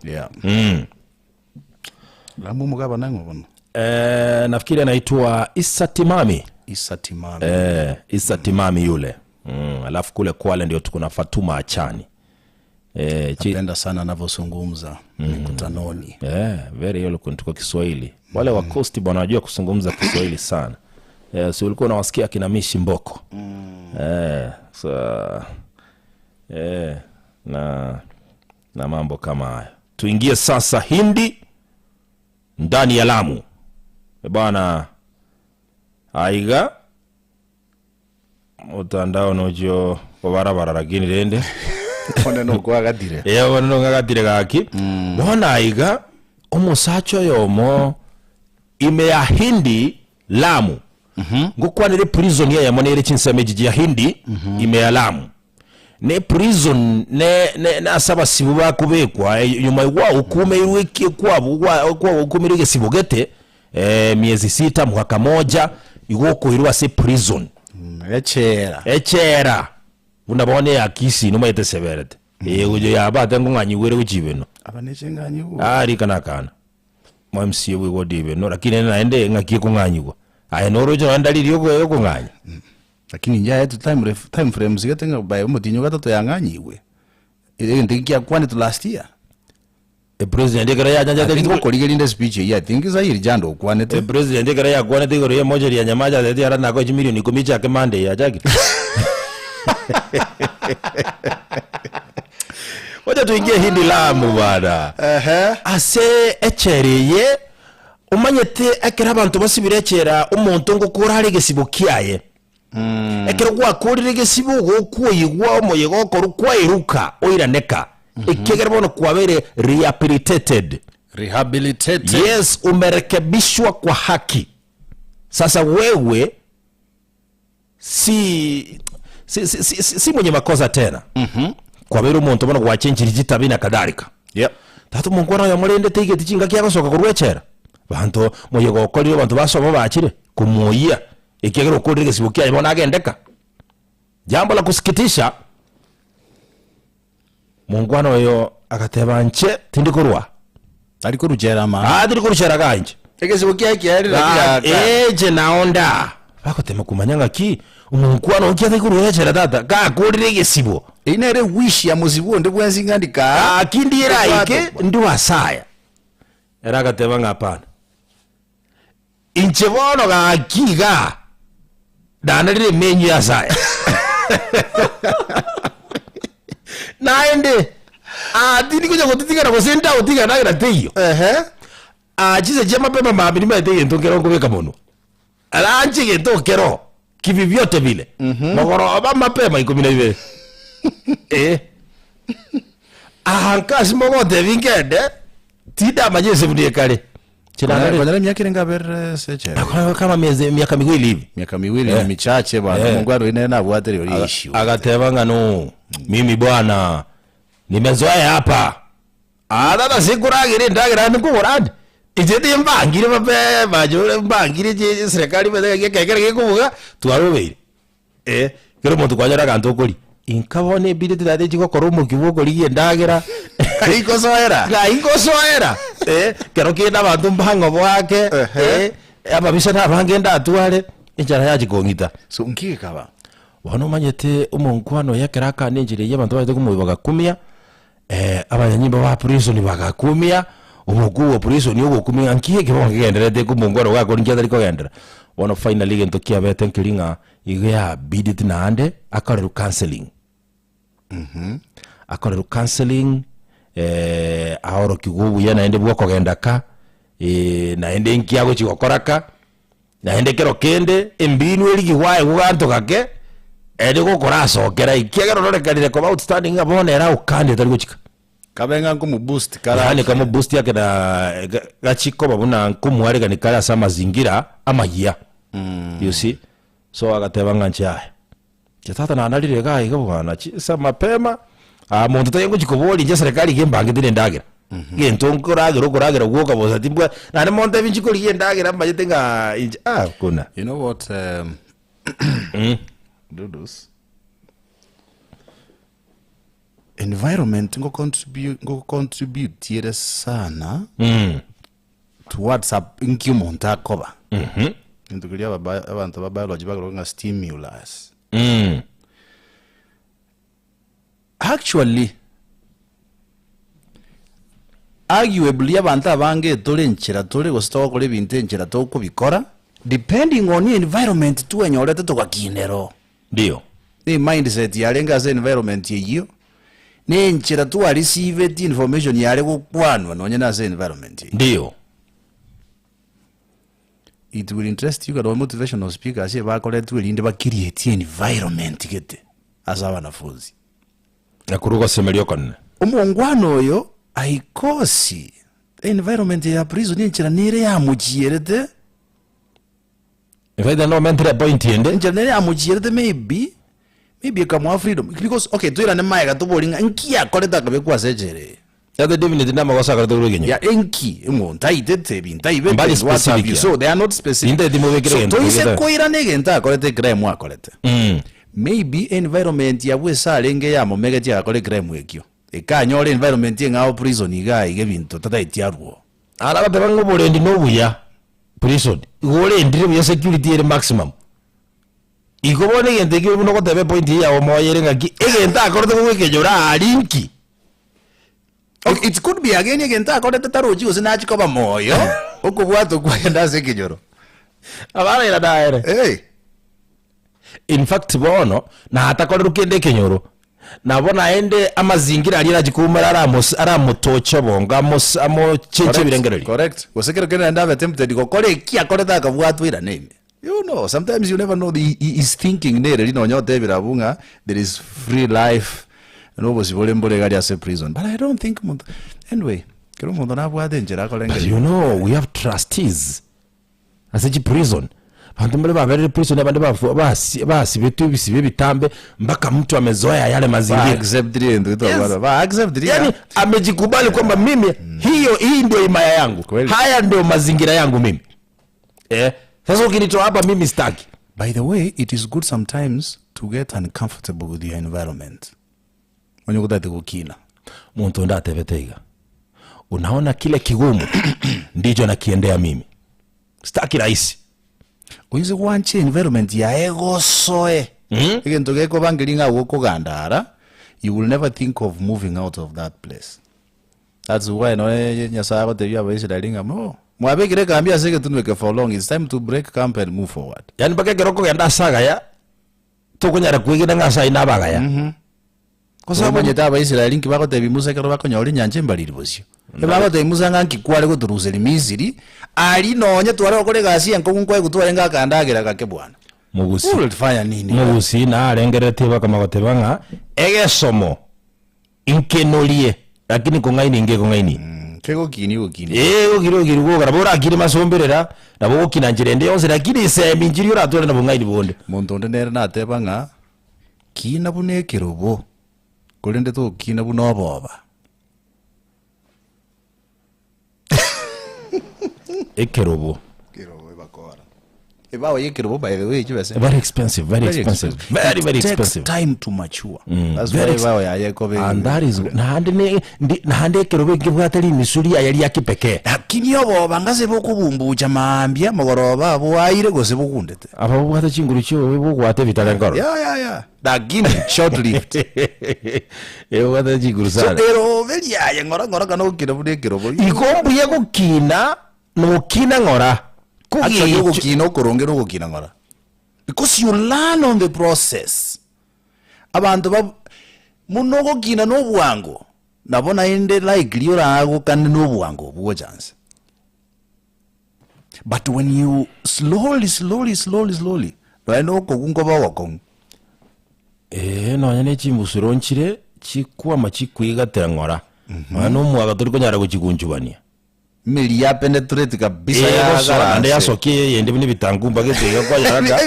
E: Lamu mugaba nango bono.
A: Nafikiri anaitwa Issa Timami. Issa Timami yule. Alafu kule Kwale ndio tuko na Fatuma Achani.
E: Napenda sana anavyozungumza mkutanoni.
A: Very eloquent kwa Kiswahili. Wale wa Coast bwana wanajua kuzungumza Kiswahili sana. Si ulikuwa unawasikia kina Mishi Mboko. Na mambo kama haya. Tuingie sasa Hindi ndani ya Lamu. Bwana aiga mutandao nojo barabara lakini rende
E: oneno kwa gatire.
A: Oneno gatire gaki. Bwana aiga omusacho yomo ime ya Hindi Lamu. Ngukwanire prison ya monere chinsameji ya Hindi ime ya Lamu. Ne prison ne asaba sibu bakubekwa nyuma wa ukume irwiki kwa ukumirige sibugete miezi 6 mwaka 1 igoko irwa se prison. Echera unabone yakisi numa yeteseberete ujo yabata nganyiwere uchibeno
E: abanechenganyiwo
A: ari kana mwamsi we godibe no lakini naende ngakie kunganyiwa aye norojo ndaliri yoko nganya
E: lakini nja yetu time frames getenga by umutinyo gatatu yanganyiwe ile ndikia kwani to last year
A: president ekara ya janja
E: ndiko koligende speech ya think zairi jando kwanete
A: president ekara ya kwanete gore moja ya nyamaja zeti ara nako milioni 10 chake mande ya jaki. Wacha tuingie Hindi Lamu bwana. Ase echereye umanyete ekera abantu basibirekera umuntu ngo kurari gesibo kiaye. Ekero kwa kurire gesibo go kuyigwa moyego koru kwa iruka oiraneka. Ikegera bono kwabere rehabilitated.
E: Rehabilitated.
A: Yes, umerekebishwa kwa haki. Sasa wewe si mwenye makosa tena. Kwa bero umuntu bona kwa change digitabi na kadhalika.
E: Yep.
A: Tatu mungwana ya mulende tigeti chinga kya gasoka kurwechera. Bantu moyego okoli bantu basoma bakire kumuia. Ikigero kodrige sibukia ibona agendeka. Jambo la kusikitisha. Mungwana oyo akateba nche tindi kurwa.
E: Ali kurujera ma.
A: Tindi kuruchera ganje.
E: Ege sibukia kiari
A: na eje naonda. Bakotema kumanyanga ki umungwana okiathe kurwechera tata ka kodrige sibo.
E: Inere wish ya muzibu ndi bwenzi ngandika.
A: Akindira ike ndi wasaya. Era akateba ngapana. Inchebono ga kiga. Danalire menyu ya saya. Naende. Tini kuja kutitika na kusenta utika na teyo. Chize jema pema mabini teyo ntokero kubeka mono. Ala anchige ntokero. Kivi vyote vile. Mogoro aba mapema 12. Ahankasi mogote vingende. Tida majese mudie kale.
E: Kwa miaka irenga ber seche.
A: Kama miaka 2 hivi.
E: Miaka 2 ni michache bwana. Mungwaro ina bwateri oli issue.
A: Agateba ngano. Mimi bwana nimezoea hapa. Dada sikuragire ndagira ndikuburande. Ijeti mbangire babe bajore mbangire je serikali bede kekere kuvuga twarobeire. Kero muntu kwanyara kanto kuri. Inkabone bidete dade chiko koromo kivugo liye ndagira. Iko soera. Kero kenda bantu mbango bwake. Ababisha nabangenda atware injara yajikongita.
E: So unkike kaba.
A: Wano manyete umunkwano yakiraka ninjire y'abantu baje kumubibaga kumia. Abanyanyimba ba prison bagakumia. Umugu wa prison yo gukumia nkiye kibongenderete kumungwaro gako njya ariko gendera. Wano finally gento kiabete nkiringa igya bidit nande akareru counseling. Akareru counseling ahoro kigubu yana ende bwo kogendaka naende nkiago chigokoraka naende kero kende embinu eligi wae guganto gake ende gukora sokera ikiagero rorekanire kwa outstanding abone era ukande tari guchika
E: kabenga nkumu boost kala
A: yani kama boost yake na gachiko babuna nkumwari gani kala sama zingira amagia you see so agatebanga nchaye kitata na analire gai gabwana sa mapema muntu tayengo chikoboli je serikali gembange dire ndagira gento kuragira guoka boza timbwa na monte vinchiko liye ndagira majetenga kuna
E: you know what Dudus environment ngo contribute tire sana towards inki umuntu akoba ntukulia abantu ba biology bagoronga stimulus actually arguably abantu abange tole nchira tole gustoko kole binte nchira to kubikora depending on the environment tu enyorete to kwakinero
A: ndio
E: ni mindset yalenga za environment yiyo ni nchira tu receive the information yale kukwanwa nonye na za environment
A: ndio
E: it will interest you got motivational speakers ye bakole tu linde ba create environment gete asa wanafunzi
A: na kuruka semelio kanne
E: umungwano oyo aikosi environment ya prison nchira nire ya mujierete
A: if I don't know mental point ende
E: nchira nire ya mujierete maybe kama freedom because okay tuira ne maiga tubolinga nkia koleta kabe kwa sejere
A: ya the definite na magosa ka to genyo
E: ya enki umuntu aitete binta ibe
A: specific
E: so they are not specific
A: inde dimo vekere
E: so ise koira ne genta kolete crime akolete maybe environment ya bwesa lenge ya momege tia kole crime ekyo ekanyole environment ngao prison iga ige bintu tata itiarwo
A: ala batebango bolendi nobuya prison igole ndire ya security ere maximum igobone gente ke uno kotebe point ya o moyere ngaki egenta akorete kwekejora alinki
E: okay it could be again egenta akorete taroji usinachi koba moyo okubwato kwenda sekejoro
A: abana ira daere in fact bono na hata korero kende kenyoro nabona ende amazingira ali rajikumara aramutocha bonga amo cheche birengereri
E: correct wasekero kenda ndave tempted gokore kia koreta akabwatwira name you know sometimes you never know is thinking nere lino nyote birabunga there is free life no bosibole mbole gali ase prison but I don't think anyway kero mundo nabwate njera kolenge
A: you know we have trustees as a prison Bantu mbele babere prison abandi bafu basi bitu bisibe bitambe mpaka mtu amezoea yale mazingira.
E: Accept ndio tu ba accept.
A: Yani amejikubali kwamba mimi hii ndio imaya yangu. Haya ndio mazingira yangu mimi. Sasa ukinitoa hapa mimi sitaki.
E: By the way, it is good sometimes to get uncomfortable with your environment. Mwenye kudate kukina.
A: Muntu ndatebetega. Unaona kile kigumu ndicho nakiendea mimi. Sitaki rahisi.
E: Uize wanche environment ya ego soe. Igento geko bangiringa woko gandara, you will never think of moving out of that place. That's why no nyasaba te bya bayise dalinga mo. Mwabekire kambia seke tunweke for long. It's time to break camp and move forward.
A: Yani baka geroko genda saga ya tukunyara kwigida ngasa inabaga ya.
E: Kwa sababu nyeta bayise nki bako te bimusa kero bako nyori nyanje mbaliri bosyo. Bako te bimusa nganki kwale kuturuseli Misiri ali nonye twale okole gasi enko kunkwe kutwale ngakandagira kake bwana.
A: Mugusi
E: ulifanya nini?
A: Mugusi na alengerete baka magotebanga egesomo inkenolie lakini kongaini nge kongaini.
E: Kego kini ukini.
A: Ogiro garabora akiri masomberera nabo okina njirende yose lakini se minjiri uratore nabo ngaini bonde.
E: Muntu ndere na tebanga kina bunekerobo. Kolende to kina bunoboba.
A: Ekerobo.
E: Kerobo bakora. Ebawo yekerobo by the way chibese.
A: Very expensive. Very expensive.
E: Takes time to mature. That's why ebawo ya yekobe.
A: And that is nahande kerobo kibwatali misuri yali yakipeke.
E: Lakini yobo bangaze bokubumbuja mambya magoroba abo aire gose bokundete.
A: Aba bwata chinguru cyo bogwate vitalengoro.
E: Yeah. Lakini short lived.
A: Bwata chinguru sana.
E: So ero veli ya ngora kana ukina bunekerobo.
A: Ikombuye gukina no kina ngora.
E: Actually gukina kurongera gukina ngora. Because you learn on the process. Abantu muno gukina no bwango. Nabona ende likely urago kandi no bwango bwo chance. But when you slowly no kokungoba wakon.
A: No nyane chimbusuronchire chikwa machikwiga terangora. Mwana mwaga turi konyara guchigunjubania.
E: Mili ya penetrate kabisa ya
A: gara. Ande yasoke yende bini bitangumba gete kwa yaraga.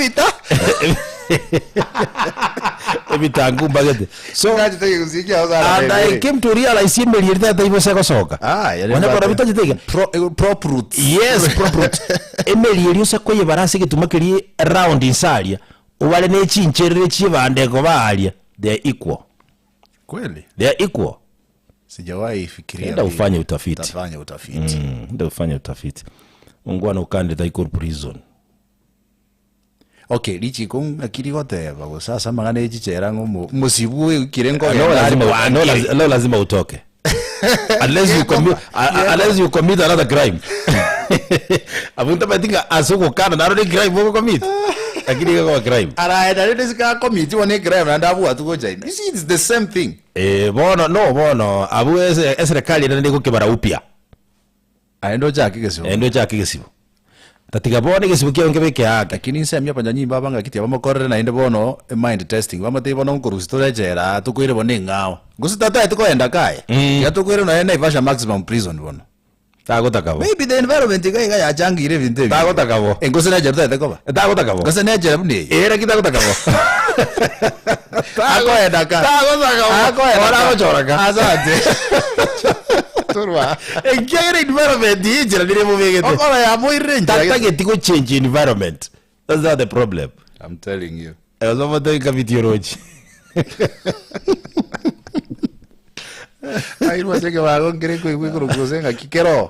A: Ebitangumba gete. So and I came to realize mili that ibo seko soka. Wana para bitajitega
E: prop root.
A: Yes, prop root. Emili yose koye barase gitumakiri round insalia. Ubale ne chincherere chibande ko balia. They are equal.
E: Kweli?
A: They are equal.
E: Sijawahi fikiria.
A: Ndio ufanye utafiti.
E: Utafanya utafiti.
A: Ndio ufanye utafiti. Ungwana ukande taiko prison.
E: Okay, lichi kung akiri wote babo sasa magane chichera ngo musibu kirengo
A: no lazima utoke. Unless you commit another crime. Abunta batinga asoko kana na ro crime boko commit. Akiri kwa crime.
E: Ara eda sika commit one crime na ndabu atuko jaini. You see it's the same thing.
A: Bono abu serikali ndio kukibara upya.
E: Endo chake kesibo.
A: Tatiga bone kesibo kionge beke yake.
E: Lakini nsemya panyanyi baba ngakiti abamukorere na inde bono mind testing. Bamate bono nkurusitore jera tukwire bone ngao. Gusitata tukoenda kai. Ya tukwire na enda Ivasha maximum prison bono.
A: Tagotakabo.
E: Maybe the environment ga ya changire vinte.
A: Tagotakabo.
E: Engosena jera takoba.
A: Tagotakabo.
E: Gosena jera bune.
A: Era kitagotakabo.
E: Tagoenda ka.
A: Tagotakabo. Ora choraka.
E: Asante. Turwa.
A: Engaging environment ijira dire muvegete.
E: Okola ya muirenje.
A: Target go change environment. That's not the problem.
E: I'm telling you.
A: Ezo ka videoroji.
E: Ai no sé que va con creo que kurukusenga kikero.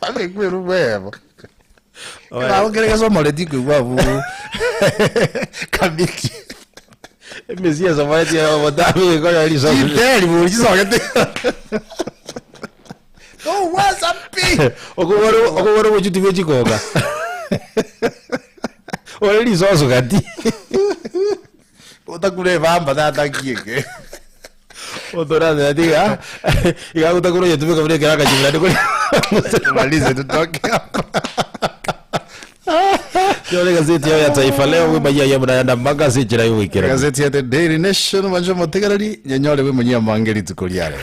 E: Ale kweru bebo. Ba creo que so moletiko igwavu. Kamiki.
A: Mesia so vai tirar o dami ko ali so.
E: Interi muri so gete. Oh, what's up?
A: Okugoro buchuti bechikoga. Oli so gati.
E: Otakure bamba data kieke.
A: Otora de diga. Iga utakuro yetume kabure kaka jimla de
E: malize tutoke hapa.
A: Yole gazeti ya Taifa Leo wibaya ya mwana magazeti ya wiki.
E: Gazeti ya The Daily Nation manjo motegarari nyanyole we munyia mangeri tukuliare.